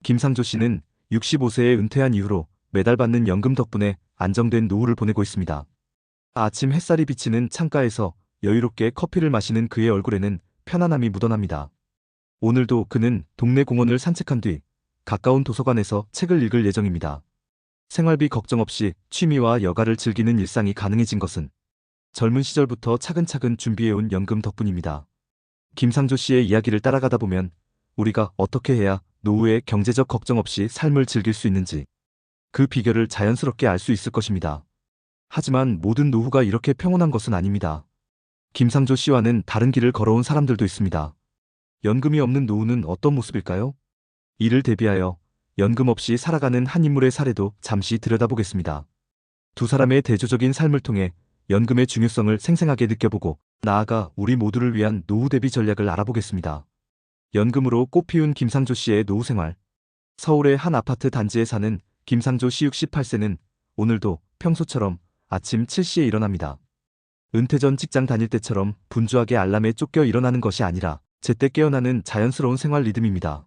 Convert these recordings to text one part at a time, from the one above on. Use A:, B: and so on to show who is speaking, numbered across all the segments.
A: 김상조 씨는 65세에 은퇴한 이후로 매달 받는 연금 덕분에 안정된 노후를 보내고 있습니다. 아침 햇살이 비치는 창가에서 여유롭게 커피를 마시는 그의 얼굴에는 편안함이 묻어납니다. 오늘도 그는 동네 공원을 산책한 뒤 가까운 도서관에서 책을 읽을 예정입니다. 생활비 걱정 없이 취미와 여가를 즐기는 일상이 가능해진 것은 젊은 시절부터 차근차근 준비해온 연금 덕분입니다. 김상조 씨의 이야기를 따라가다 보면 우리가 어떻게 해야 노후에 경제적 걱정 없이 삶을 즐길 수 있는지 그 비결을 자연스럽게 알 수 있을 것입니다. 하지만 모든 노후가 이렇게 평온한 것은 아닙니다. 김상조 씨와는 다른 길을 걸어온 사람들도 있습니다. 연금이 없는 노후는 어떤 모습일까요? 이를 대비하여 연금 없이 살아가는 한 인물의 사례도 잠시 들여다보겠습니다. 두 사람의 대조적인 삶을 통해 연금의 중요성을 생생하게 느껴보고 나아가 우리 모두를 위한 노후 대비 전략을 알아보겠습니다. 연금으로 꽃피운 김상조 씨의 노후 생활. 서울의 한 아파트 단지에 사는 김상조 씨 68세는 오늘도 평소처럼 아침 7시에 일어납니다. 은퇴 전 직장 다닐 때처럼 분주하게 알람에 쫓겨 일어나는 것이 아니라 제때 깨어나는 자연스러운 생활 리듬입니다.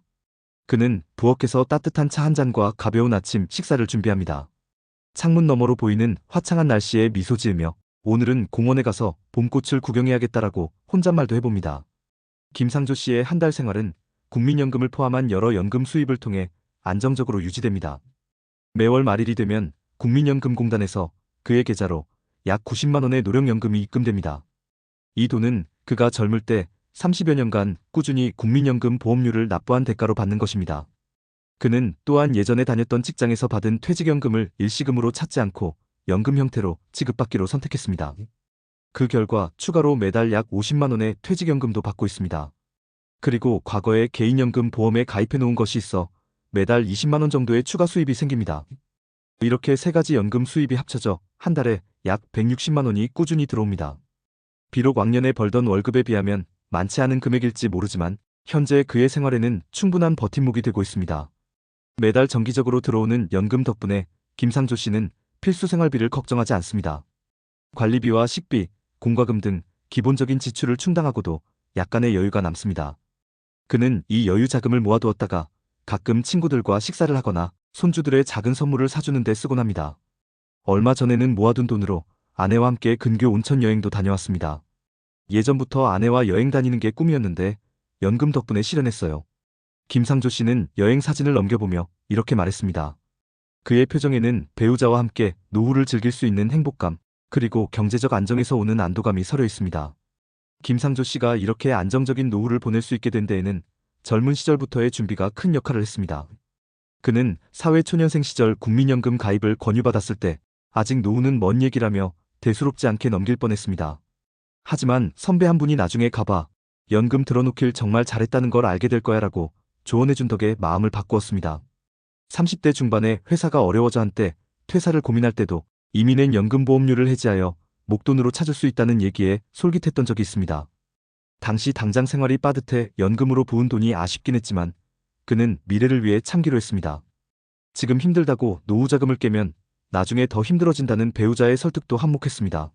A: 그는 부엌에서 따뜻한 차 한 잔과 가벼운 아침 식사를 준비합니다. 창문 너머로 보이는 화창한 날씨에 미소 지으며 오늘은 공원에 가서 봄꽃을 구경해야겠다라고 혼잣말도 해봅니다. 김상조 씨의 한 달 생활은 국민연금을 포함한 여러 연금 수입을 통해 안정적으로 유지됩니다. 매월 말일이 되면 국민연금공단에서 그의 계좌로 약 90만 원의 노령연금이 입금됩니다. 이 돈은 그가 젊을 때 30여 년간 꾸준히 국민연금 보험료를 납부한 대가로 받는 것입니다. 그는 또한 예전에 다녔던 직장에서 받은 퇴직연금을 일시금으로 찾지 않고 연금 형태로 지급받기로 선택했습니다. 그 결과 추가로 매달 약 50만 원의 퇴직연금도 받고 있습니다. 그리고 과거에 개인연금 보험에 가입해 놓은 것이 있어 매달 20만 원 정도의 추가 수입이 생깁니다. 이렇게 세 가지 연금 수입이 합쳐져 한 달에 약 160만 원이 꾸준히 들어옵니다. 비록 왕년에 벌던 월급에 비하면 많지 않은 금액일지 모르지만 현재 그의 생활에는 충분한 버팀목이 되고 있습니다. 매달 정기적으로 들어오는 연금 덕분에 김상조 씨는 필수 생활비를 걱정하지 않습니다. 관리비와 식비, 공과금 등 기본적인 지출을 충당하고도 약간의 여유가 남습니다. 그는 이 여유 자금을 모아두었다가 가끔 친구들과 식사를 하거나 손주들의 작은 선물을 사주는 데 쓰곤 합니다. 얼마 전에는 모아둔 돈으로 아내와 함께 근교 온천 여행도 다녀왔습니다. 예전부터 아내와 여행 다니는 게 꿈이었는데 연금 덕분에 실현했어요. 김상조 씨는 여행 사진을 넘겨보며 이렇게 말했습니다. 그의 표정에는 배우자와 함께 노후를 즐길 수 있는 행복감, 그리고 경제적 안정에서 오는 안도감이 서려 있습니다. 김상조 씨가 이렇게 안정적인 노후를 보낼 수 있게 된 데에는 젊은 시절부터의 준비가 큰 역할을 했습니다. 그는 사회초년생 시절 국민연금 가입을 권유받았을 때 아직 노후는 먼 얘기라며 대수롭지 않게 넘길 뻔했습니다. 하지만 선배 한 분이 나중에 가봐 연금 들어놓길 정말 잘했다는 걸 알게 될 거야 라고 조언해준 덕에 마음을 바꾸었습니다. 30대 중반에 회사가 어려워져 한때 퇴사를 고민할 때도 이미 낸 연금보험료를 해지하여 목돈으로 찾을 수 있다는 얘기에 솔깃했던 적이 있습니다. 당시 당장 생활이 빠듯해 연금으로 부은 돈이 아쉽긴 했지만 그는 미래를 위해 참기로 했습니다. 지금 힘들다고 노후 자금을 깨면 나중에 더 힘들어진다는 배우자의 설득도 한몫했습니다.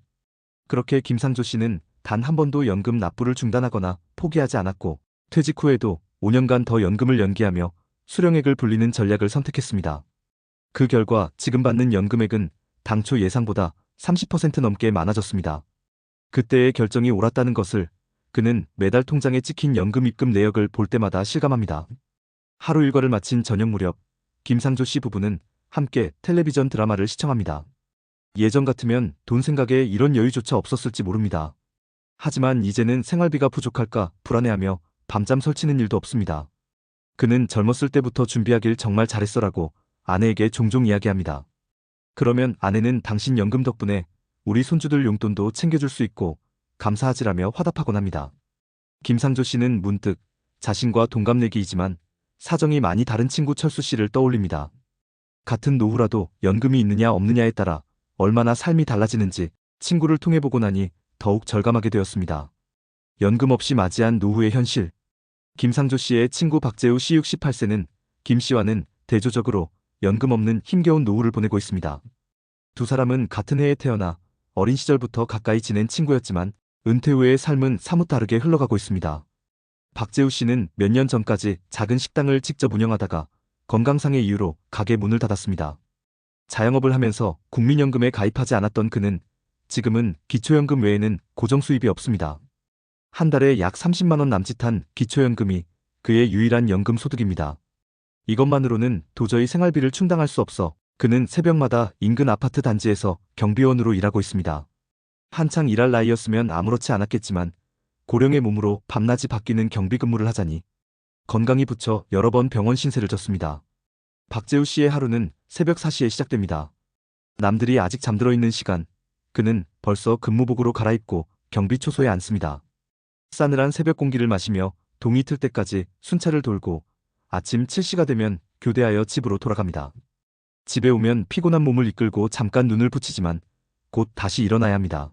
A: 그렇게 김상조 씨는 단 한 번도 연금 납부를 중단하거나 포기하지 않았고 퇴직 후에도 5년간 더 연금을 연기하며 수령액을 불리는 전략을 선택했습니다. 그 결과 지금 받는 연금액은 당초 예상보다 30% 넘게 많아졌습니다. 그때의 결정이 옳았다는 것을 그는 매달 통장에 찍힌 연금 입금 내역을 볼 때마다 실감합니다. 하루 일과를 마친 저녁 무렵 김상조 씨 부부는 함께 텔레비전 드라마를 시청합니다. 예전 같으면 돈 생각에 이런 여유조차 없었을지 모릅니다. 하지만 이제는 생활비가 부족할까 불안해하며 밤잠 설치는 일도 없습니다. 그는 젊었을 때부터 준비하길 정말 잘했어라고 아내에게 종종 이야기합니다. 그러면 아내는 당신 연금 덕분에 우리 손주들 용돈도 챙겨줄 수 있고 감사하지라며 화답하곤 합니다. 김상조 씨는 문득 자신과 동갑내기이지만 사정이 많이 다른 친구 철수 씨를 떠올립니다. 같은 노후라도 연금이 있느냐 없느냐에 따라 얼마나 삶이 달라지는지 친구를 통해 보고 나니 더욱 절감하게 되었습니다. 연금 없이 맞이한 노후의 현실. 김상조 씨의 친구 박재우 씨 68세는 김 씨와는 대조적으로 연금 없는 힘겨운 노후를 보내고 있습니다. 두 사람은 같은 해에 태어나 어린 시절부터 가까이 지낸 친구였지만 은퇴 후의 삶은 사뭇 다르게 흘러가고 있습니다. 박재우 씨는 몇 년 전까지 작은 식당을 직접 운영하다가 건강상의 이유로 가게 문을 닫았습니다. 자영업을 하면서 국민연금에 가입하지 않았던 그는 지금은 기초연금 외에는 고정 수입이 없습니다. 한 달에 약 30만 원 남짓한 기초연금이 그의 유일한 연금 소득입니다. 이것만으로는 도저히 생활비를 충당할 수 없어 그는 새벽마다 인근 아파트 단지에서 경비원으로 일하고 있습니다. 한창 일할 나이였으면 아무렇지 않았겠지만 고령의 몸으로 밤낮이 바뀌는 경비 근무를 하자니 건강이 부쳐 여러 번 병원 신세를 졌습니다. 박재우 씨의 하루는 새벽 4시에 시작됩니다. 남들이 아직 잠들어 있는 시간, 그는 벌써 근무복으로 갈아입고 경비 초소에 앉습니다. 싸늘한 새벽 공기를 마시며 동이 틀 때까지 순찰을 돌고 아침 7시가 되면 교대하여 집으로 돌아갑니다. 집에 오면 피곤한 몸을 이끌고 잠깐 눈을 붙이지만 곧 다시 일어나야 합니다.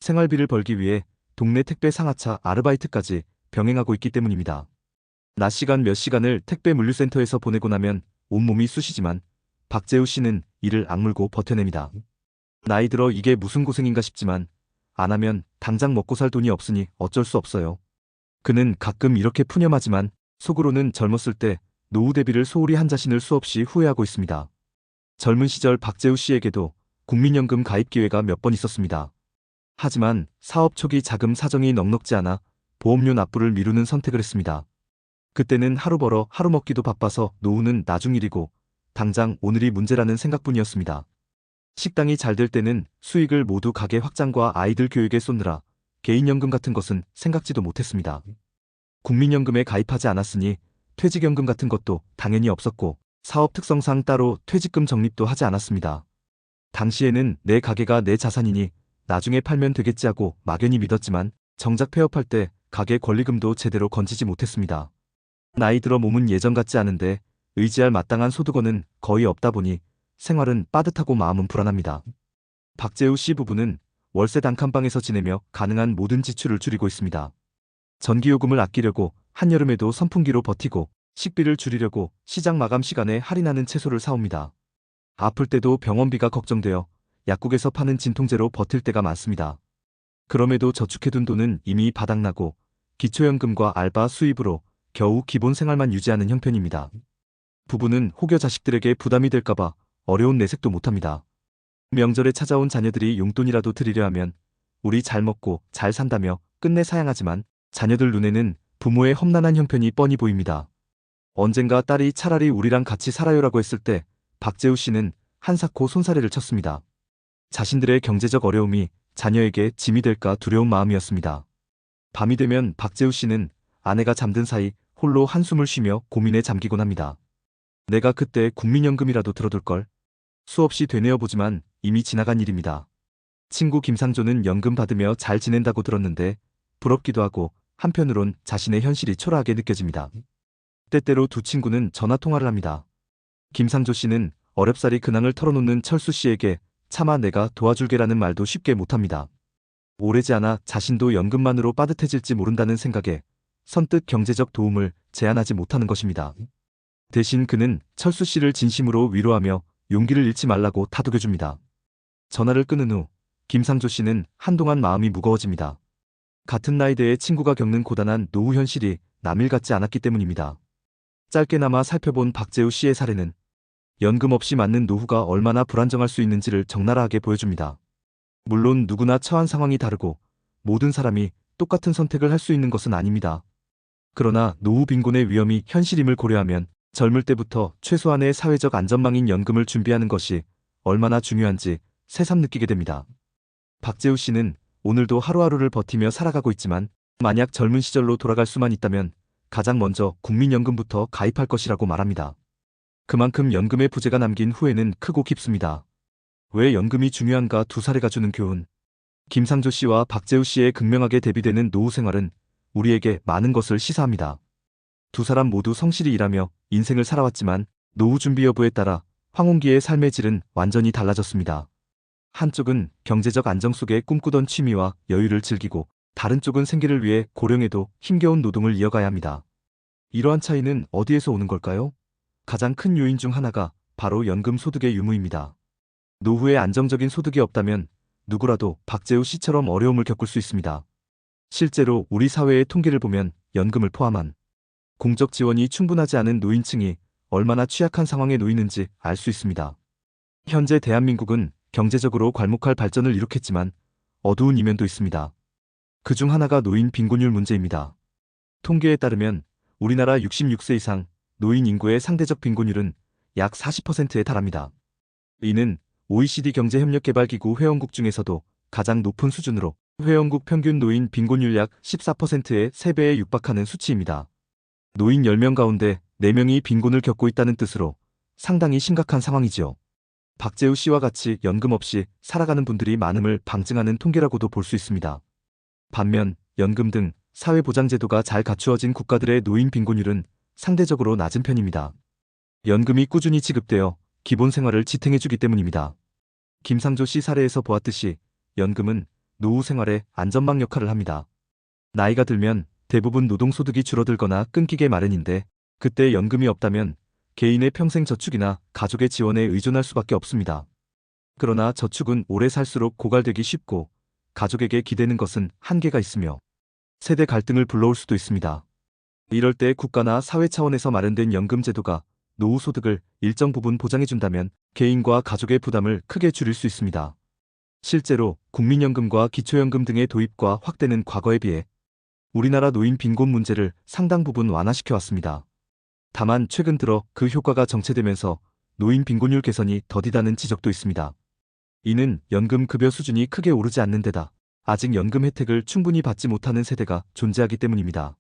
A: 생활비를 벌기 위해 동네 택배 상하차 아르바이트까지 병행하고 있기 때문입니다. 낮 시간 몇 시간을 택배 물류센터에서 보내고 나면 온몸이 쑤시지만 박재우 씨는 이를 악물고 버텨냅니다. 나이 들어 이게 무슨 고생인가 싶지만 안 하면 당장 먹고 살 돈이 없으니 어쩔 수 없어요. 그는 가끔 이렇게 푸념하지만 속으로는 젊었을 때 노후 대비를 소홀히 한 자신을 수없이 후회하고 있습니다. 젊은 시절 박재우 씨에게도 국민연금 가입 기회가 몇 번 있었습니다. 하지만 사업 초기 자금 사정이 넉넉지 않아 보험료 납부를 미루는 선택을 했습니다. 그때는 하루 벌어 하루 먹기도 바빠서 노후는 나중 일이고 당장 오늘이 문제라는 생각뿐이었습니다. 식당이 잘 될 때는 수익을 모두 가게 확장과 아이들 교육에 쏟느라 개인연금 같은 것은 생각지도 못했습니다. 국민연금에 가입하지 않았으니 퇴직연금 같은 것도 당연히 없었고 사업 특성상 따로 퇴직금 적립도 하지 않았습니다. 당시에는 내 가게가 내 자산이니 나중에 팔면 되겠지 하고 막연히 믿었지만 정작 폐업할 때 가게 권리금도 제대로 건지지 못했습니다. 나이 들어 몸은 예전 같지 않은데 의지할 마땅한 소득원은 거의 없다 보니 생활은 빠듯하고 마음은 불안합니다. 박재우 씨 부부는 월세 단칸방에서 지내며 가능한 모든 지출을 줄이고 있습니다. 전기요금을 아끼려고 한여름에도 선풍기로 버티고 식비를 줄이려고 시장 마감 시간에 할인하는 채소를 사옵니다. 아플 때도 병원비가 걱정되어 약국에서 파는 진통제로 버틸 때가 많습니다. 그럼에도 저축해둔 돈은 이미 바닥나고 기초연금과 알바 수입으로 겨우 기본 생활만 유지하는 형편입니다. 부부는 혹여 자식들에게 부담이 될까봐 어려운 내색도 못합니다. 명절에 찾아온 자녀들이 용돈이라도 드리려 하면 우리 잘 먹고 잘 산다며 끝내 사양하지만 자녀들 눈에는 부모의 험난한 형편이 뻔히 보입니다. 언젠가 딸이 차라리 우리랑 같이 살아요라고 했을 때 박재우 씨는 한사코 손사래를 쳤습니다. 자신들의 경제적 어려움이 자녀에게 짐이 될까 두려운 마음이었습니다. 밤이 되면 박재우 씨는 아내가 잠든 사이 홀로 한숨을 쉬며 고민에 잠기곤 합니다. 내가 그때 국민연금이라도 들어둘걸. 수없이 되뇌어보지만 이미 지나간 일입니다. 친구 김상조는 연금 받으며 잘 지낸다고 들었는데 부럽기도 하고 한편으론 자신의 현실이 초라하게 느껴집니다. 때때로 두 친구는 전화통화를 합니다. 김상조 씨는 어렵사리 근황을 털어놓는 철수 씨에게 차마 내가 도와줄게라는 말도 쉽게 못합니다. 오래지 않아 자신도 연금만으로 빠듯해질지 모른다는 생각에 선뜻 경제적 도움을 제안하지 못하는 것입니다. 대신 그는 철수 씨를 진심으로 위로하며 용기를 잃지 말라고 다독여줍니다. 전화를 끊은 후 김상조 씨는 한동안 마음이 무거워집니다. 같은 나이대의 친구가 겪는 고단한 노후 현실이 남일 같지 않았기 때문입니다. 짧게나마 살펴본 박재우 씨의 사례는 연금 없이 맞는 노후가 얼마나 불안정할 수 있는지를 적나라하게 보여줍니다. 물론 누구나 처한 상황이 다르고 모든 사람이 똑같은 선택을 할 수 있는 것은 아닙니다. 그러나 노후 빈곤의 위험이 현실임을 고려하면 젊을 때부터 최소한의 사회적 안전망인 연금을 준비하는 것이 얼마나 중요한지 새삼 느끼게 됩니다. 박재우 씨는 오늘도 하루하루를 버티며 살아가고 있지만 만약 젊은 시절로 돌아갈 수만 있다면 가장 먼저 국민연금부터 가입할 것이라고 말합니다. 그만큼 연금의 부재가 남긴 후회는 크고 깊습니다. 왜 연금이 중요한가 두 사례가 주는 교훈. 김상조 씨와 박재우 씨의 극명하게 대비되는 노후 생활은 우리에게 많은 것을 시사합니다. 두 사람 모두 성실히 일하며 인생을 살아왔지만 노후 준비 여부에 따라 황혼기의 삶의 질은 완전히 달라졌습니다. 한쪽은 경제적 안정 속에 꿈꾸던 취미와 여유를 즐기고 다른 쪽은 생계를 위해 고령에도 힘겨운 노동을 이어가야 합니다. 이러한 차이는 어디에서 오는 걸까요? 가장 큰 요인 중 하나가 바로 연금 소득의 유무입니다. 노후에 안정적인 소득이 없다면 누구라도 박재우 씨처럼 어려움을 겪을 수 있습니다. 실제로 우리 사회의 통계를 보면 연금을 포함한 공적 지원이 충분하지 않은 노인층이 얼마나 취약한 상황에 놓이는지 알 수 있습니다. 현재 대한민국은 경제적으로 괄목할 발전을 이룩했지만 어두운 이면도 있습니다. 그중 하나가 노인 빈곤율 문제입니다. 통계에 따르면 우리나라 66세 이상 노인 인구의 상대적 빈곤율은 약 40%에 달합니다. 이는 OECD 경제협력개발기구 회원국 중에서도 가장 높은 수준으로 회원국 평균 노인 빈곤율 약 14%의 3배에 육박하는 수치입니다. 노인 10명 가운데 4명이 빈곤을 겪고 있다는 뜻으로 상당히 심각한 상황이지요. 박재우 씨와 같이 연금 없이 살아가는 분들이 많음을 방증하는 통계라고도 볼 수 있습니다. 반면 연금 등 사회보장제도가 잘 갖추어진 국가들의 노인 빈곤율은 상대적으로 낮은 편입니다. 연금이 꾸준히 지급되어 기본 생활을 지탱해주기 때문입니다. 김상조 씨 사례에서 보았듯이 연금은 노후 생활의 안전망 역할을 합니다. 나이가 들면 대부분 노동소득이 줄어들거나 끊기게 마련인데 그때 연금이 없다면 개인의 평생 저축이나 가족의 지원에 의존할 수밖에 없습니다. 그러나 저축은 오래 살수록 고갈되기 쉽고 가족에게 기대는 것은 한계가 있으며 세대 갈등을 불러올 수도 있습니다. 이럴 때 국가나 사회 차원에서 마련된 연금 제도가 노후 소득을 일정 부분 보장해준다면 개인과 가족의 부담을 크게 줄일 수 있습니다. 실제로 국민연금과 기초연금 등의 도입과 확대는 과거에 비해 우리나라 노인 빈곤 문제를 상당 부분 완화시켜 왔습니다. 다만 최근 들어 그 효과가 정체되면서 노인 빈곤율 개선이 더디다는 지적도 있습니다. 이는 연금 급여 수준이 크게 오르지 않는 데다 아직 연금 혜택을 충분히 받지 못하는 세대가 존재하기 때문입니다.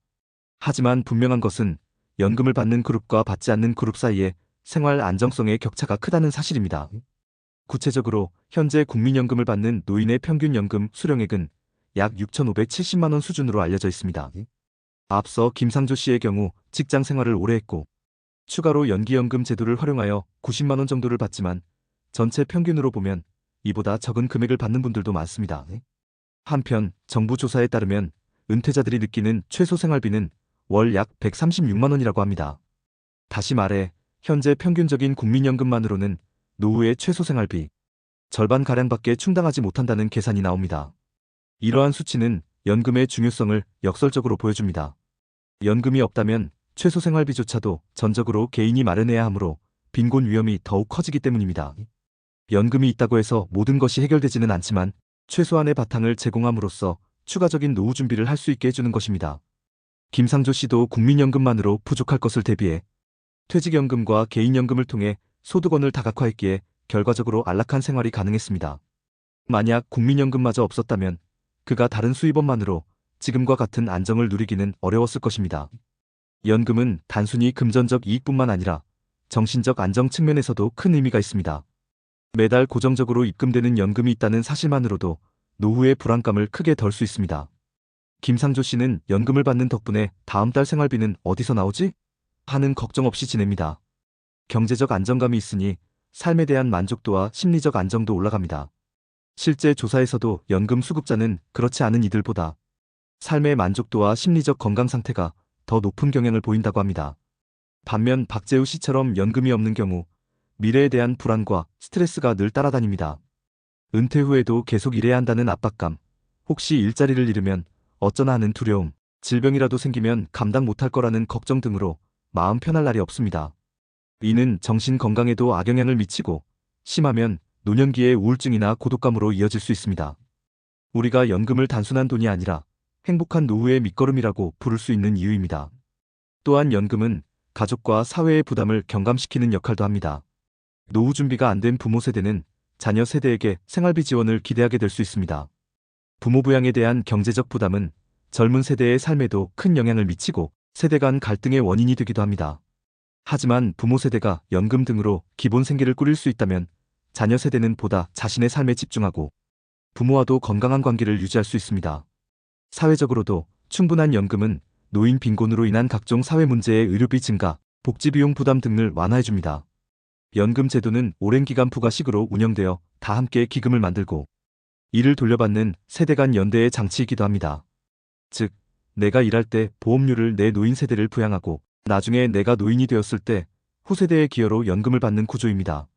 A: 하지만 분명한 것은 연금을 받는 그룹과 받지 않는 그룹 사이에 생활 안정성의 격차가 크다는 사실입니다. 구체적으로 현재 국민연금을 받는 노인의 평균 연금 수령액은 약 6,570만 원 수준으로 알려져 있습니다. 앞서 김상조 씨의 경우 직장 생활을 오래 했고 추가로 연기연금 제도를 활용하여 90만 원 정도를 받지만 전체 평균으로 보면 이보다 적은 금액을 받는 분들도 많습니다. 한편 정부 조사에 따르면 은퇴자들이 느끼는 최소 생활비는 월 약 136만 원이라고 합니다. 다시 말해 현재 평균적인 국민연금만으로는 노후의 최소 생활비 절반가량밖에 충당하지 못한다는 계산이 나옵니다. 이러한 수치는 연금의 중요성을 역설적으로 보여줍니다. 연금이 없다면 최소 생활비조차도 전적으로 개인이 마련해야 하므로 빈곤 위험이 더욱 커지기 때문입니다. 연금이 있다고 해서 모든 것이 해결되지는 않지만 최소한의 바탕을 제공함으로써 추가적인 노후 준비를 할 수 있게 해주는 것입니다. 김상조 씨도 국민연금만으로 부족할 것을 대비해 퇴직연금과 개인연금을 통해 소득원을 다각화했기에 결과적으로 안락한 생활이 가능했습니다. 만약 국민연금마저 없었다면 그가 다른 수입원만으로 지금과 같은 안정을 누리기는 어려웠을 것입니다. 연금은 단순히 금전적 이익뿐만 아니라 정신적 안정 측면에서도 큰 의미가 있습니다. 매달 고정적으로 입금되는 연금이 있다는 사실만으로도 노후의 불안감을 크게 덜 수 있습니다. 김상조 씨는 연금을 받는 덕분에 다음 달 생활비는 어디서 나오지? 하는 걱정 없이 지냅니다. 경제적 안정감이 있으니 삶에 대한 만족도와 심리적 안정도 올라갑니다. 실제 조사에서도 연금 수급자는 그렇지 않은 이들보다 삶의 만족도와 심리적 건강 상태가 더 높은 경향을 보인다고 합니다. 반면 박재우 씨처럼 연금이 없는 경우 미래에 대한 불안과 스트레스가 늘 따라다닙니다. 은퇴 후에도 계속 일해야 한다는 압박감, 혹시 일자리를 잃으면 어쩌나 하는 두려움, 질병이라도 생기면 감당 못할 거라는 걱정 등으로 마음 편할 날이 없습니다. 이는 정신 건강에도 악영향을 미치고 심하면 노년기의 우울증이나 고독감으로 이어질 수 있습니다. 우리가 연금을 단순한 돈이 아니라 행복한 노후의 밑거름이라고 부를 수 있는 이유입니다. 또한 연금은 가족과 사회의 부담을 경감시키는 역할도 합니다. 노후 준비가 안 된 부모 세대는 자녀 세대에게 생활비 지원을 기대하게 될 수 있습니다. 부모 부양에 대한 경제적 부담은 젊은 세대의 삶에도 큰 영향을 미치고 세대 간 갈등의 원인이 되기도 합니다. 하지만 부모 세대가 연금 등으로 기본 생계를 꾸릴 수 있다면 자녀 세대는 보다 자신의 삶에 집중하고 부모와도 건강한 관계를 유지할 수 있습니다. 사회적으로도 충분한 연금은 노인 빈곤으로 인한 각종 사회 문제의 의료비 증가, 복지비용 부담 등을 완화해줍니다. 연금 제도는 오랜 기간 부가식으로 운영되어 다 함께 기금을 만들고 이를 돌려받는 세대 간 연대의 장치이기도 합니다. 즉, 내가 일할 때 보험료를 내 노인 세대를 부양하고 나중에 내가 노인이 되었을 때 후세대의 기여로 연금을 받는 구조입니다.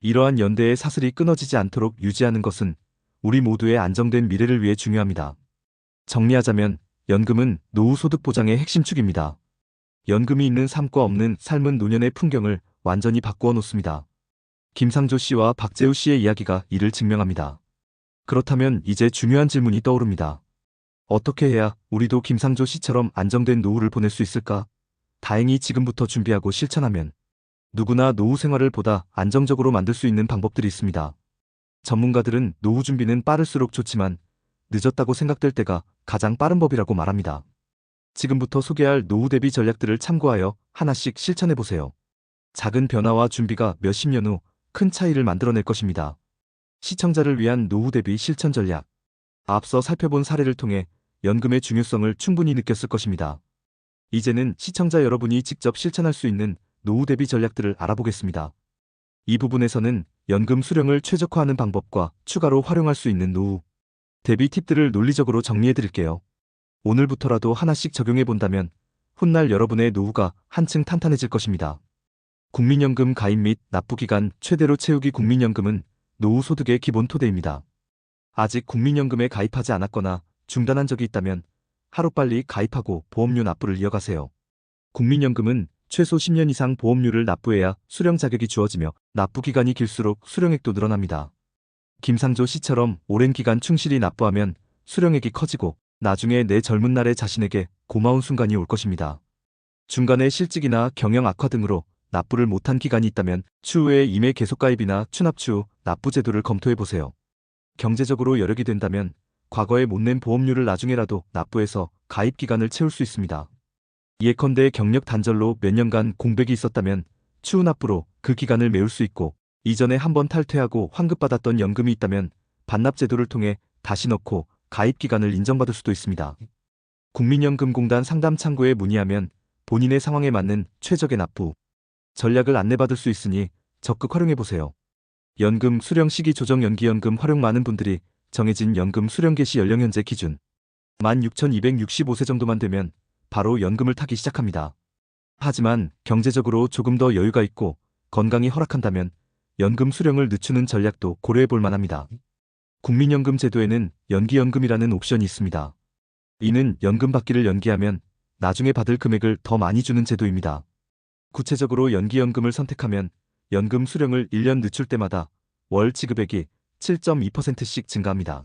A: 이러한 연대의 사슬이 끊어지지 않도록 유지하는 것은 우리 모두의 안정된 미래를 위해 중요합니다. 정리하자면 연금은 노후 소득 보장의 핵심 축입니다. 연금이 있는 삶과 없는 삶은 노년의 풍경을 완전히 바꾸어 놓습니다. 김상조 씨와 박재우 씨의 이야기가 이를 증명합니다. 그렇다면 이제 중요한 질문이 떠오릅니다. 어떻게 해야 우리도 김상조 씨처럼 안정된 노후를 보낼 수 있을까? 다행히 지금부터 준비하고 실천하면 누구나 노후 생활을 보다 안정적으로 만들 수 있는 방법들이 있습니다. 전문가들은 노후 준비는 빠를수록 좋지만 늦었다고 생각될 때가 가장 빠른 법이라고 말합니다. 지금부터 소개할 노후 대비 전략들을 참고하여 하나씩 실천해 보세요. 작은 변화와 준비가 몇십 년 후 큰 차이를 만들어낼 것입니다. 시청자를 위한 노후 대비 실천 전략. 앞서 살펴본 사례를 통해 연금의 중요성을 충분히 느꼈을 것입니다. 이제는 시청자 여러분이 직접 실천할 수 있는 노후 대비 전략들을 알아보겠습니다. 이 부분에서는 연금 수령을 최적화하는 방법과 추가로 활용할 수 있는 노후 대비 팁들을 논리적으로 정리해 드릴게요. 오늘부터라도 하나씩 적용해 본다면 훗날 여러분의 노후가 한층 탄탄해질 것입니다. 국민연금 가입 및 납부기간 최대로 채우기. 국민연금은 노후 소득의 기본 토대입니다. 아직 국민연금에 가입하지 않았거나 중단한 적이 있다면 하루빨리 가입하고 보험료 납부를 이어가세요. 국민연금은 최소 10년 이상 보험료를 납부해야 수령 자격이 주어지며 납부 기간이 길수록 수령액도 늘어납니다. 김상조 씨처럼 오랜 기간 충실히 납부하면 수령액이 커지고 나중에 내 젊은 날의 자신에게 고마운 순간이 올 것입니다. 중간에 실직이나 경영 악화 등으로 납부를 못한 기간이 있다면 추후에 임의 계속가입이나 추납 추후 납부 제도를 검토해보세요. 경제적으로 여력이 된다면 과거에 못 낸 보험료를 나중에라도 납부해서 가입 기간을 채울 수 있습니다. 예컨대 경력 단절로 몇 년간 공백이 있었다면 추후 납부로 그 기간을 메울 수 있고, 이전에 한번 탈퇴하고 환급받았던 연금이 있다면 반납 제도를 통해 다시 넣고 가입 기간을 인정받을 수도 있습니다. 국민연금공단 상담 창구에 문의하면 본인의 상황에 맞는 최적의 납부 전략을 안내받을 수 있으니 적극 활용해보세요. 연금 수령 시기 조정. 연기연금 활용. 많은 분들이 정해진 연금 수령 개시 연령 현재 기준 16,265세 정도만 되면 바로 연금을 타기 시작합니다. 하지만 경제적으로 조금 더 여유가 있고 건강이 허락한다면 연금 수령을 늦추는 전략도 고려해 볼 만합니다. 국민연금 제도에는 연기연금이라는 옵션이 있습니다. 이는 연금 받기를 연기하면 나중에 받을 금액을 더 많이 주는 제도입니다. 구체적으로 연기연금을 선택하면 연금 수령을 1년 늦출 때마다 월 지급액이 7.2%씩 증가합니다.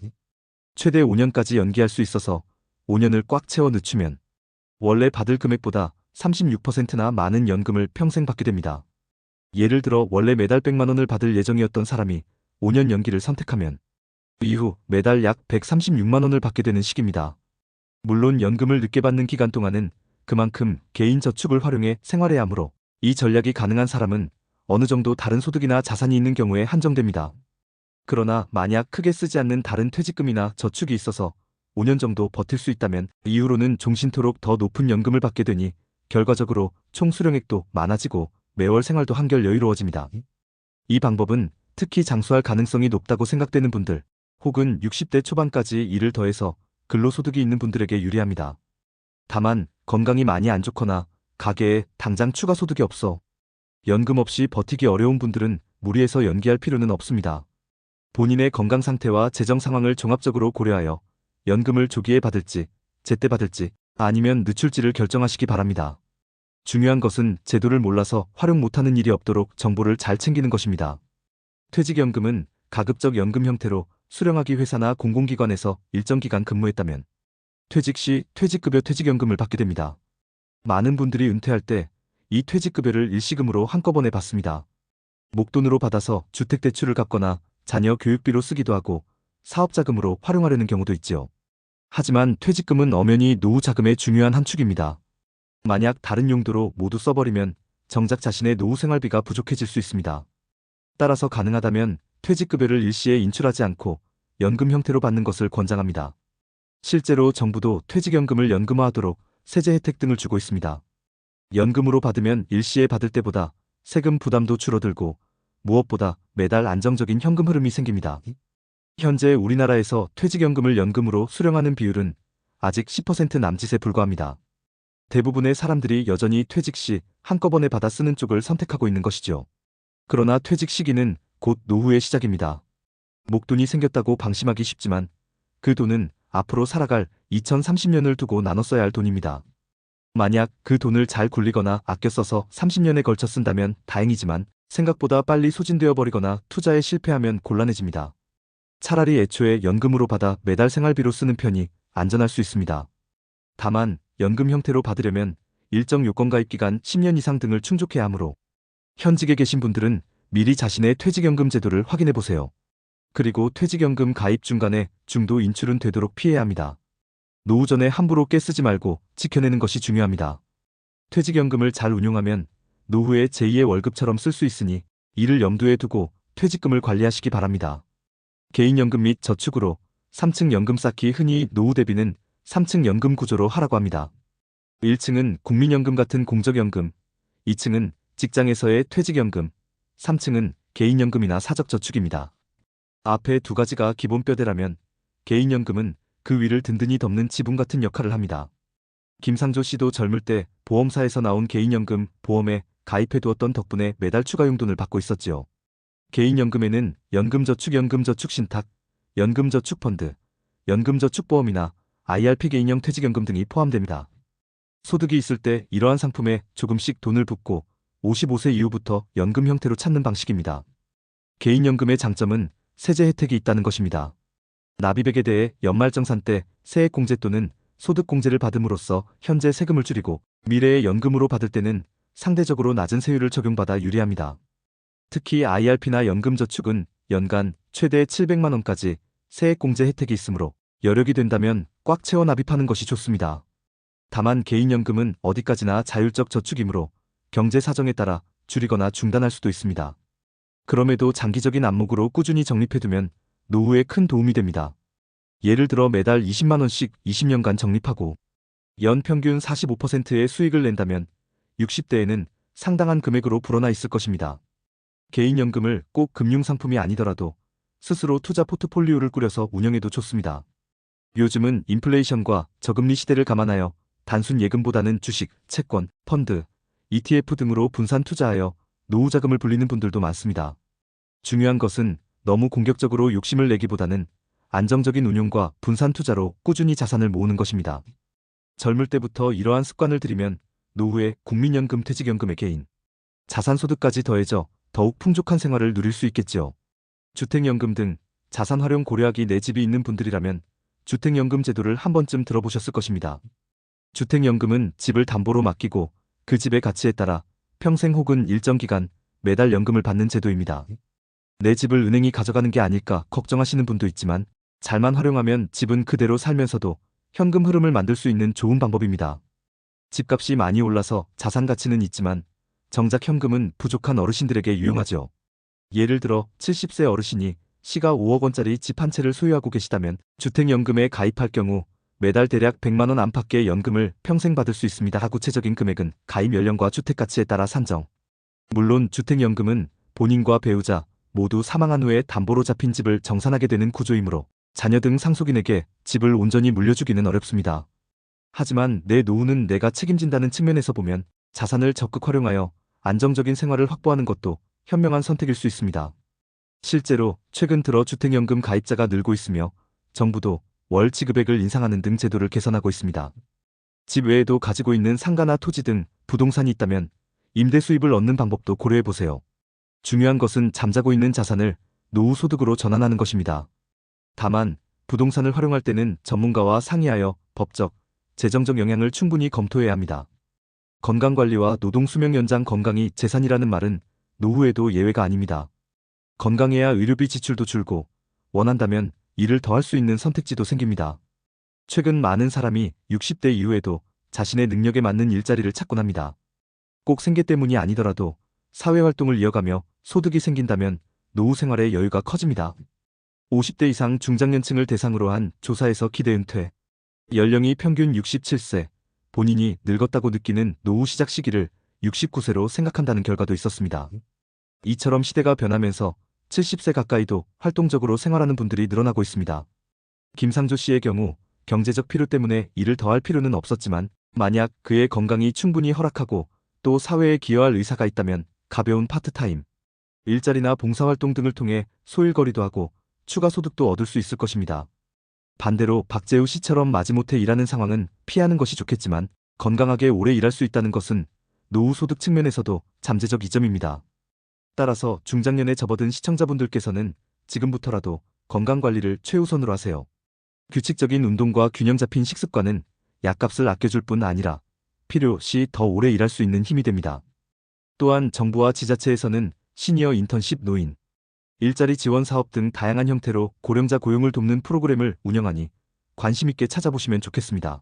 A: 최대 5년까지 연기할 수 있어서 5년을 꽉 채워 늦추면 원래 받을 금액보다 36%나 많은 연금을 평생 받게 됩니다. 예를 들어 원래 매달 100만 원을 받을 예정이었던 사람이 5년 연기를 선택하면 이후 매달 약 136만 원을 받게 되는 시기입니다. 물론 연금을 늦게 받는 기간 동안은 그만큼 개인 저축을 활용해 생활해야 하므로 이 전략이 가능한 사람은 어느 정도 다른 소득이나 자산이 있는 경우에 한정됩니다. 그러나 만약 크게 쓰지 않는 다른 퇴직금이나 저축이 있어서 5년 정도 버틸 수 있다면 이후로는 종신토록 더 높은 연금을 받게 되니 결과적으로 총 수령액도 많아지고 매월 생활도 한결 여유로워집니다. 이 방법은 특히 장수할 가능성이 높다고 생각되는 분들 혹은 60대 초반까지 일을 더해서 근로소득이 있는 분들에게 유리합니다. 다만 건강이 많이 안 좋거나 가계에 당장 추가 소득이 없어 연금 없이 버티기 어려운 분들은 무리해서 연기할 필요는 없습니다. 본인의 건강 상태와 재정 상황을 종합적으로 고려하여 연금을 조기에 받을지, 제때 받을지, 아니면 늦출지를 결정하시기 바랍니다. 중요한 것은 제도를 몰라서 활용 못하는 일이 없도록 정보를 잘 챙기는 것입니다. 퇴직연금은 가급적 연금 형태로 수령하기. 회사나 공공기관에서 일정 기간 근무했다면 퇴직 시 퇴직급여 퇴직연금을 받게 됩니다. 많은 분들이 은퇴할 때 이 퇴직급여를 일시금으로 한꺼번에 받습니다. 목돈으로 받아서 주택대출을 갚거나 자녀 교육비로 쓰기도 하고 사업자금으로 활용하려는 경우도 있지요. 하지만 퇴직금은 엄연히 노후 자금의 중요한 한 축입니다. 만약 다른 용도로 모두 써버리면 정작 자신의 노후 생활비가 부족해질 수 있습니다. 따라서 가능하다면 퇴직급여를 일시에 인출하지 않고 연금 형태로 받는 것을 권장합니다. 실제로 정부도 퇴직연금을 연금화하도록 세제 혜택 등을 주고 있습니다. 연금으로 받으면 일시에 받을 때보다 세금 부담도 줄어들고 무엇보다 매달 안정적인 현금 흐름이 생깁니다. 현재 우리나라에서 퇴직연금을 연금으로 수령하는 비율은 아직 10% 남짓에 불과합니다. 대부분의 사람들이 여전히 퇴직 시 한꺼번에 받아 쓰는 쪽을 선택하고 있는 것이죠. 그러나 퇴직 시기는 곧 노후의 시작입니다. 목돈이 생겼다고 방심하기 쉽지만 그 돈은 앞으로 살아갈 2030년을 두고 나눠 써야 할 돈입니다. 만약 그 돈을 잘 굴리거나 아껴 써서 30년에 걸쳐 쓴다면 다행이지만 생각보다 빨리 소진되어 버리거나 투자에 실패하면 곤란해집니다. 차라리 애초에 연금으로 받아 매달 생활비로 쓰는 편이 안전할 수 있습니다. 다만 연금 형태로 받으려면 일정 요건 가입 기간 10년 이상 등을 충족해야 하므로 현직에 계신 분들은 미리 자신의 퇴직연금 제도를 확인해 보세요. 그리고 퇴직연금 가입 중간에 중도 인출은 되도록 피해야 합니다. 노후 전에 함부로 깨쓰지 말고 지켜내는 것이 중요합니다. 퇴직연금을 잘 운용하면 노후에 제2의 월급처럼 쓸 수 있으니 이를 염두에 두고 퇴직금을 관리하시기 바랍니다. 개인연금 및 저축으로 3층 연금 쌓기, 흔히 노후 대비는 3층 연금 구조로 하라고 합니다. 1층은 국민연금 같은 공적연금, 2층은 직장에서의 퇴직연금, 3층은 개인연금이나 사적저축입니다. 앞에 두 가지가 기본 뼈대라면 개인연금은 그 위를 든든히 덮는 지붕 같은 역할을 합니다. 김상조 씨도 젊을 때 보험사에서 나온 개인연금 보험에 가입해 두었던 덕분에 매달 추가 용돈을 받고 있었지요. 개인연금에는 연금저축, 연금저축신탁, 연금저축펀드, 연금저축보험이나 IRP 개인형 퇴직연금 등이 포함됩니다. 소득이 있을 때 이러한 상품에 조금씩 돈을 붓고 55세 이후부터 연금 형태로 찾는 방식입니다. 개인연금의 장점은 세제 혜택이 있다는 것입니다. 납입액에 대해 연말정산 때 세액공제 또는 소득공제를 받음으로써 현재 세금을 줄이고 미래에 연금으로 받을 때는 상대적으로 낮은 세율을 적용받아 유리합니다. 특히 IRP나 연금저축은 연간 최대 700만 원까지 세액공제 혜택이 있으므로 여력이 된다면 꽉 채워 납입하는 것이 좋습니다. 다만 개인연금은 어디까지나 자율적 저축이므로 경제 사정에 따라 줄이거나 중단할 수도 있습니다. 그럼에도 장기적인 안목으로 꾸준히 적립해두면 노후에 큰 도움이 됩니다. 예를 들어 매달 20만 원씩 20년간 적립하고 연 평균 45%의 수익을 낸다면 60대에는 상당한 금액으로 불어나 있을 것입니다. 개인연금을 꼭 금융상품이 아니더라도 스스로 투자 포트폴리오를 꾸려서 운영해도 좋습니다. 요즘은 인플레이션과 저금리 시대를 감안하여 단순 예금보다는 주식, 채권, 펀드, ETF 등으로 분산 투자하여 노후 자금을 불리는 분들도 많습니다. 중요한 것은 너무 공격적으로 욕심을 내기보다는 안정적인 운용과 분산 투자로 꾸준히 자산을 모으는 것입니다. 젊을 때부터 이러한 습관을 들이면 노후에 국민연금, 퇴직연금의 개인, 자산소득까지 더해져 더욱 풍족한 생활을 누릴 수 있겠지요. 주택연금 등 자산 활용 고려하기 내 집이 있는 분들이라면 주택연금 제도를 한 번쯤 들어보셨을 것입니다. 주택연금은 집을 담보로 맡기고 그 집의 가치에 따라 평생 혹은 일정 기간 매달 연금을 받는 제도입니다. 내 집을 은행이 가져가는 게 아닐까 걱정하시는 분도 있지만 잘만 활용하면 집은 그대로 살면서도 현금 흐름을 만들 수 있는 좋은 방법입니다. 집값이 많이 올라서 자산 가치는 있지만 정작 현금은 부족한 어르신들에게 유용하죠. 예를 들어 70세 어르신이 시가 5억 원짜리 집 한 채를 소유하고 계시다면 주택연금에 가입할 경우 매달 대략 100만 원 안팎의 연금을 평생 받을 수 있습니다. 구체적인 금액은 가입 연령과 주택가치에 따라 산정. 물론 주택연금은 본인과 배우자 모두 사망한 후에 담보로 잡힌 집을 정산하게 되는 구조이므로 자녀 등 상속인에게 집을 온전히 물려주기는 어렵습니다. 하지만 내 노후는 내가 책임진다는 측면에서 보면 자산을 적극 활용하여 안정적인 생활을 확보하는 것도 현명한 선택일 수 있습니다. 실제로 최근 들어 주택연금 가입자가 늘고 있으며 정부도 월 지급액을 인상하는 등 제도를 개선하고 있습니다. 집 외에도 가지고 있는 상가나 토지 등 부동산이 있다면 임대 수입을 얻는 방법도 고려해보세요. 중요한 것은 잠자고 있는 자산을 노후 소득으로 전환하는 것입니다. 다만 부동산을 활용할 때는 전문가와 상의하여 법적, 재정적 영향을 충분히 검토해야 합니다. 건강관리와 노동 수명 연장. 건강이 재산이라는 말은 노후에도 예외가 아닙니다. 건강해야 의료비 지출도 줄고 원한다면 일을 더 할 수 있는 선택지도 생깁니다. 최근 많은 사람이 60대 이후에도 자신의 능력에 맞는 일자리를 찾곤 합니다. 꼭 생계 때문이 아니더라도 사회활동을 이어가며 소득이 생긴다면 노후 생활의 여유가 커집니다. 50대 이상 중장년층을 대상으로 한 조사에서 기대 은퇴 연령이 평균 67세, 본인이 늙었다고 느끼는 노후 시작 시기를 69세로 생각한다는 결과도 있었습니다. 이처럼 시대가 변하면서 70세 가까이도 활동적으로 생활하는 분들이 늘어나고 있습니다. 김상조 씨의 경우 경제적 필요 때문에 일을 더 할 필요는 없었지만 만약 그의 건강이 충분히 허락하고 또 사회에 기여할 의사가 있다면 가벼운 파트타임, 일자리나 봉사활동 등을 통해 소일거리도 하고 추가 소득도 얻을 수 있을 것입니다. 반대로 박재우 씨처럼 마지못해 일하는 상황은 피하는 것이 좋겠지만 건강하게 오래 일할 수 있다는 것은 노후 소득 측면에서도 잠재적 이점입니다. 따라서 중장년에 접어든 시청자분들께서는 지금부터라도 건강관리를 최우선으로 하세요. 규칙적인 운동과 균형 잡힌 식습관은 약값을 아껴줄 뿐 아니라 필요시 더 오래 일할 수 있는 힘이 됩니다. 또한 정부와 지자체에서는 시니어 인턴십 노인, 일자리 지원 사업 등 다양한 형태로 고령자 고용을 돕는 프로그램을 운영하니 관심 있게 찾아보시면 좋겠습니다.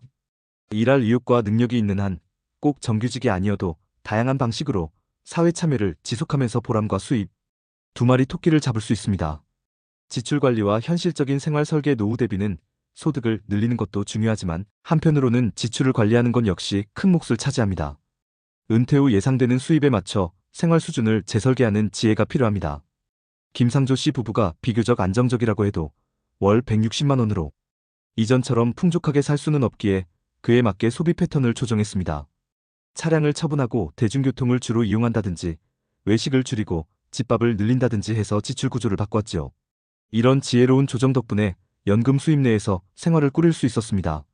A: 일할 의욕과 능력이 있는 한 꼭 정규직이 아니어도 다양한 방식으로 사회 참여를 지속하면서 보람과 수입, 두 마리 토끼를 잡을 수 있습니다. 지출 관리와 현실적인 생활 설계 노후 대비는 소득을 늘리는 것도 중요하지만 한편으로는 지출을 관리하는 건 역시 큰 몫을 차지합니다. 은퇴 후 예상되는 수입에 맞춰 생활 수준을 재설계하는 지혜가 필요합니다. 김상조 씨 부부가 비교적 안정적이라고 해도 월 160만 원으로 이전처럼 풍족하게 살 수는 없기에 그에 맞게 소비 패턴을 조정했습니다. 차량을 처분하고 대중교통을 주로 이용한다든지 외식을 줄이고 집밥을 늘린다든지 해서 지출 구조를 바꿨지요. 이런 지혜로운 조정 덕분에 연금 수입 내에서 생활을 꾸릴 수 있었습니다.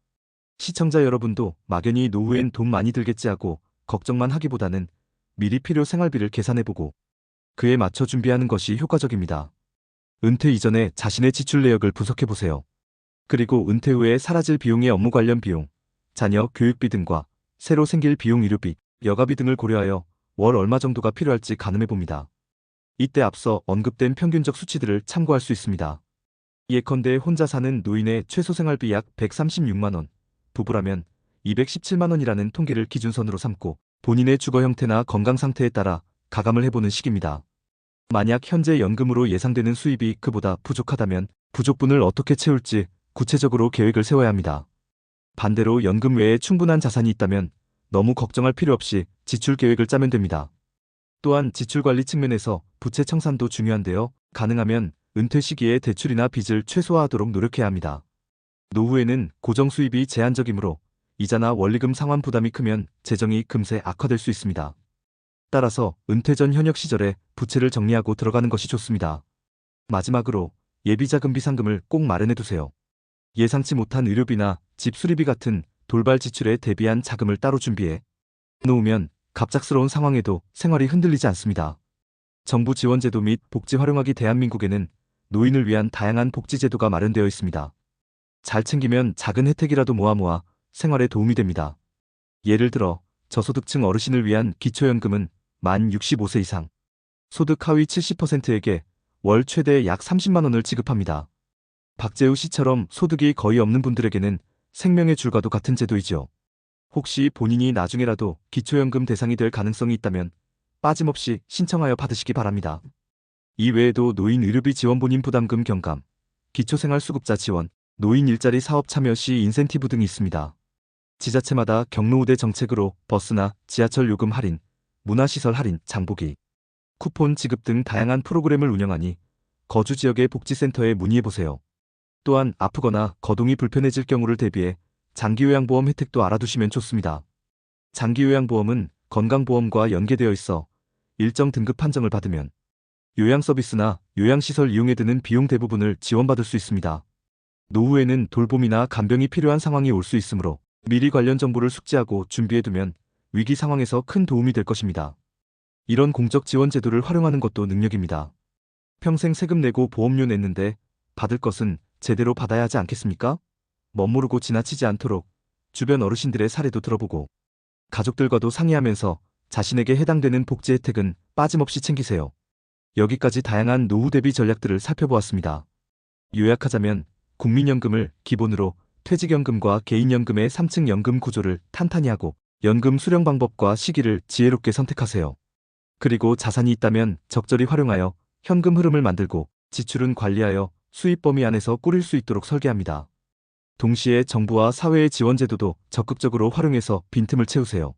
A: 시청자 여러분도 막연히 노후엔 돈 많이 들겠지 하고 걱정만 하기보다는 미리 필요 생활비를 계산해보고 그에 맞춰 준비하는 것이 효과적입니다. 은퇴 이전에 자신의 지출 내역을 분석해보세요. 그리고 은퇴 후에 사라질 비용의 업무 관련 비용, 자녀 교육비 등과 새로 생길 비용 의료비, 여가비 등을 고려하여 월 얼마 정도가 필요할지 가늠해봅니다. 이때 앞서 언급된 평균적 수치들을 참고할 수 있습니다. 예컨대 혼자 사는 노인의 최소 생활비 약 136만 원, 부부라면 217만 원이라는 통계를 기준선으로 삼고 본인의 주거 형태나 건강 상태에 따라 가감을 해보는 식입니다. 만약 현재 연금으로 예상되는 수입이 그보다 부족하다면 부족분을 어떻게 채울지 구체적으로 계획을 세워야 합니다. 반대로 연금 외에 충분한 자산이 있다면 너무 걱정할 필요 없이 지출 계획을 짜면 됩니다. 또한 지출 관리 측면에서 부채 청산도 중요한데요. 가능하면 은퇴 시기에 대출이나 빚을 최소화하도록 노력해야 합니다. 노후에는 고정 수입이 제한적이므로 이자나 원리금 상환 부담이 크면 재정이 금세 악화될 수 있습니다. 따라서 은퇴 전 현역 시절에 부채를 정리하고 들어가는 것이 좋습니다. 마지막으로 예비자금 비상금을 꼭 마련해두세요. 예상치 못한 의료비나 집 수리비 같은 돌발 지출에 대비한 자금을 따로 준비해 놓으면 갑작스러운 상황에도 생활이 흔들리지 않습니다. 정부 지원제도 및 복지 활용하기 대한민국에는 노인을 위한 다양한 복지제도가 마련되어 있습니다. 잘 챙기면 작은 혜택이라도 모아 생활에 도움이 됩니다. 예를 들어 저소득층 어르신을 위한 기초연금은 만 65세 이상, 소득 하위 70%에게 월 최대 약 30만 원을 지급합니다. 박재우 씨처럼 소득이 거의 없는 분들에게는 생명의 줄과도 같은 제도이죠. 혹시 본인이 나중에라도 기초연금 대상이 될 가능성이 있다면 빠짐없이 신청하여 받으시기 바랍니다. 이 외에도 노인 의료비 지원 본인 부담금 경감, 기초생활수급자 지원, 노인 일자리 사업 참여 시 인센티브 등이 있습니다. 지자체마다 경로우대 정책으로 버스나 지하철 요금 할인, 문화시설 할인, 장보기, 쿠폰 지급 등 다양한 프로그램을 운영하니 거주 지역의 복지센터에 문의해보세요. 또한 아프거나 거동이 불편해질 경우를 대비해 장기요양보험 혜택도 알아두시면 좋습니다. 장기요양보험은 건강보험과 연계되어 있어 일정 등급 판정을 받으면 요양서비스나 요양시설 이용에 드는 비용 대부분을 지원받을 수 있습니다. 노후에는 돌봄이나 간병이 필요한 상황이 올 수 있으므로 미리 관련 정보를 숙지하고 준비해두면 위기 상황에서 큰 도움이 될 것입니다. 이런 공적 지원 제도를 활용하는 것도 능력입니다. 평생 세금 내고 보험료 냈는데 받을 것은 제대로 받아야 하지 않겠습니까? 멋모르고 지나치지 않도록 주변 어르신들의 사례도 들어보고 가족들과도 상의하면서 자신에게 해당되는 복지 혜택은 빠짐없이 챙기세요. 여기까지 다양한 노후 대비 전략들을 살펴보았습니다. 요약하자면 국민연금을 기본으로 퇴직연금과 개인연금의 3층 연금 구조를 탄탄히 하고 연금 수령 방법과 시기를 지혜롭게 선택하세요. 그리고 자산이 있다면 적절히 활용하여 현금 흐름을 만들고 지출은 관리하여 수입 범위 안에서 꾸릴 수 있도록 설계합니다. 동시에 정부와 사회의 지원 제도도 적극적으로 활용해서 빈틈을 채우세요.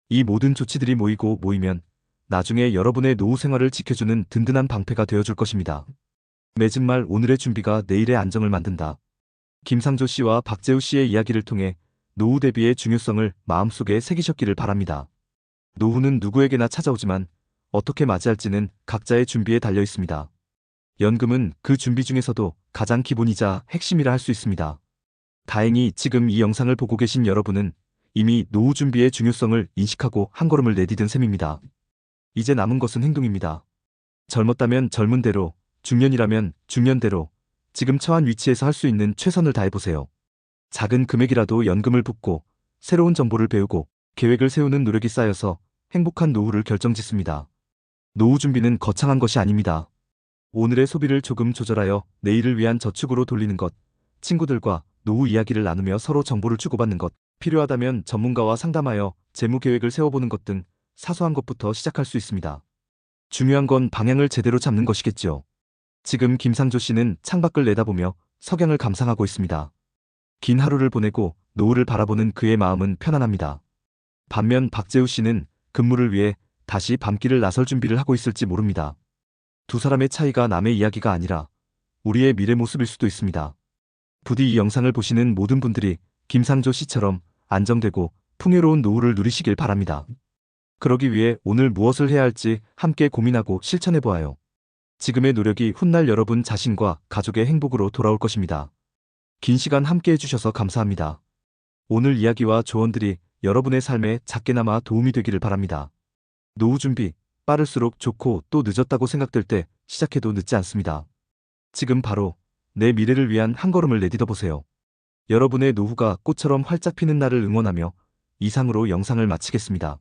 A: 이 모든 조치들이 모이면 나중에 여러분의 노후 생활을 지켜주는 든든한 방패가 되어줄 것입니다. 맺은 말 오늘의 준비가 내일의 안정을 만든다. 김상조 씨와 박재우 씨의 이야기를 통해 노후 대비의 중요성을 마음속에 새기셨기를 바랍니다. 노후는 누구에게나 찾아오지만 어떻게 맞이할지는 각자의 준비에 달려 있습니다. 연금은 그 준비 중에서도 가장 기본이자 핵심이라 할 수 있습니다. 다행히 지금 이 영상을 보고 계신 여러분은 이미 노후 준비의 중요성을 인식하고 한 걸음을 내디딘 셈입니다. 이제 남은 것은 행동입니다. 젊었다면 젊은 대로, 중년이라면 중년대로 지금 처한 위치에서 할 수 있는 최선을 다해보세요. 작은 금액이라도 연금을 붓고 새로운 정보를 배우고 계획을 세우는 노력이 쌓여서 행복한 노후를 결정짓습니다. 노후 준비는 거창한 것이 아닙니다. 오늘의 소비를 조금 조절하여 내일을 위한 저축으로 돌리는 것, 친구들과 노후 이야기를 나누며 서로 정보를 주고받는 것, 필요하다면 전문가와 상담하여 재무 계획을 세워보는 것 등 사소한 것부터 시작할 수 있습니다. 중요한 건 방향을 제대로 잡는 것이겠죠. 지금 김상조 씨는 창밖을 내다보며 석양을 감상하고 있습니다. 긴 하루를 보내고 노후를 바라보는 그의 마음은 편안합니다. 반면 박재우 씨는 근무를 위해 다시 밤길을 나설 준비를 하고 있을지 모릅니다. 두 사람의 차이가 남의 이야기가 아니라 우리의 미래 모습일 수도 있습니다. 부디 이 영상을 보시는 모든 분들이 김상조 씨처럼 안정되고 풍요로운 노후를 누리시길 바랍니다. 그러기 위해 오늘 무엇을 해야 할지 함께 고민하고 실천해보아요. 지금의 노력이 훗날 여러분 자신과 가족의 행복으로 돌아올 것입니다. 긴 시간 함께 해주셔서 감사합니다. 오늘 이야기와 조언들이 여러분의 삶에 작게나마 도움이 되기를 바랍니다. 노후 준비, 빠를수록 좋고 또 늦었다고 생각될 때 시작해도 늦지 않습니다. 지금 바로 내 미래를 위한 한 걸음을 내딛어 보세요. 여러분의 노후가 꽃처럼 활짝 피는 날을 응원하며 이상으로 영상을 마치겠습니다.